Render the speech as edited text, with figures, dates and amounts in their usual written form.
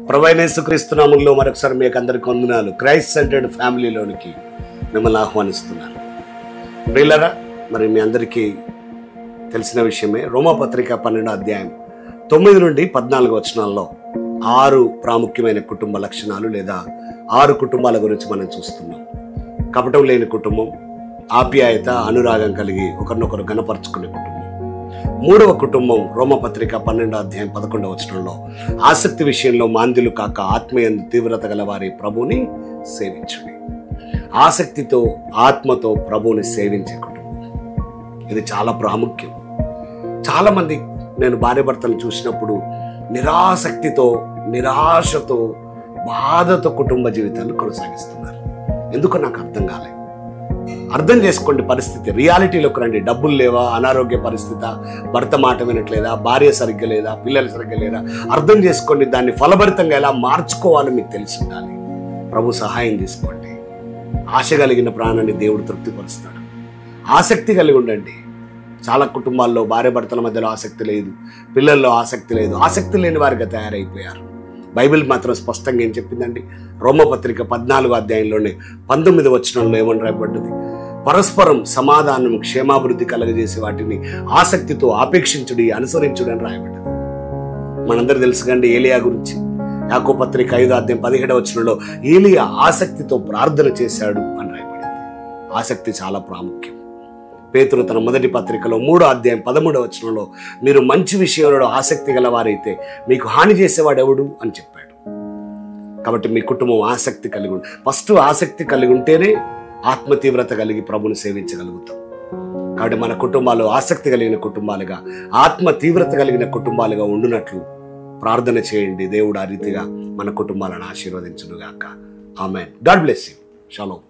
ప్రభువైన యేసుక్రీస్తు నామములో మరొకసారి మీకు అందరికీ వందనాలు. క్రైస్ట్ సెంటర్డ్ ఫ్యామిలీలోనికి మిమ్మల్ని ఆహ్వానిస్తున్నాను. ప్రియులారా, మరి మీ అందరికీ తెలిసిన విషయమే, రోమాపత్రిక 12వ అధ్యాయం 9 నుండి 14 వచనాల్లో 6 ప్రాముఖ్యమైన కుటుంబ లక్షణాలు లేదా 6 కుటుంబాల గురించి మనం చూస్తున్నాం. కపటం లేని కుటుంబం, ఆప్యాయత, అనురాగం కలిగి ఒకరినొకరు గణపరుచుకునే కుటుంబం. 3వ కుటుంబం రోమపత్రిక 12వ అధ్యాయం 11వ వచనంలో ఆసక్తి విషయంలో మాంద్యులు కాక ఆత్మయందు తీవ్రత గల వారి ప్రభుని సేవించుడి. ఆసక్తితో, ఆత్మతో ప్రభుని సేవించే కుటుంబం, ఇది చాలా ప్రాముఖ్యం. చాలా మంది నేను భార్యాభర్తలు చూసినప్పుడు నిరాసక్తితో, నిరాశతో, బాధతో కుటుంబ జీవితాన్ని కొనసాగిస్తున్నారు. ఎందుకో నాకు అర్థం కాలేదు. అర్థం చేసుకోండి పరిస్థితి, రియాలిటీలోకి రండి. డబ్బులు లేవా, అనారోగ్య పరిస్థితి, భర్త మాట వినట్లేదా, భార్య సరిగ్గా లేదా, పిల్లలు సరిగ్గా లేదా, అర్థం చేసుకోండి. దాన్ని ఫలభరితంగా ఎలా మార్చుకోవాలో మీకు తెలిసి ఉండాలి. ప్రభు సహాయం తీసుకోండి. ఆశ కలిగిన ప్రాణాన్ని దేవుడు తృప్తిపరుస్తాడు. ఆసక్తి కలిగి ఉండండి. చాలా కుటుంబాల్లో భార్య భర్తల మధ్యలో ఆసక్తి లేదు, పిల్లల్లో ఆసక్తి లేదు, ఆసక్తి లేని వారిగా తయారైపోయారు. బైబిల్ మాత్రం స్పష్టంగా ఏం చెప్పిందండి? రోమపత్రిక 14వ అధ్యాయంలోనే 19వ వచనంలో ఏమని రాయబడ్డది? పరస్పరం సమాధానం, క్షేమాభివృద్ధి కలగజేసే వాటిని ఆసక్తితో ఆపేక్షించుడి, అనుసరించుడి అని రాయబడ్డది. మనందరూ తెలుసుకండి ఏలియా గురించి. యాకోబు పత్రిక 5వ అధ్యాయం 17వ వచనంలో ఏలియా ఆసక్తితో ప్రార్థన చేశాడు అని రాయబడింది. ఆసక్తి చాలా ప్రాముఖ్యం. పేతురు తన మొదటి పత్రికలో 3వ అధ్యాయం 13వ వచనంలో మీరు మంచి విషయంలో ఆసక్తి గలవారైతే మీకు హాని చేసేవాడు ఎవడు అని చెప్పాడు. కాబట్టి మీ కుటుంబం ఆసక్తి కలిగి ఉంది. ఫస్ట్ ఆసక్తి కలిగి ఉంటేనే ఆత్మ తీవ్రత కలిగి ప్రభుని సేవించగలుగుతాం. కాబట్టి మన కుటుంబాలు ఆసక్తి కలిగిన కుటుంబాలుగా, ఆత్మ తీవ్రత కలిగిన కుటుంబాలుగా ఉండునట్లు ప్రార్థన చేయండి. దేవుడు ఆ రీతిగా మన కుటుంబాలను ఆశీర్వదించునుగాక. Amen. God bless you. Shalom.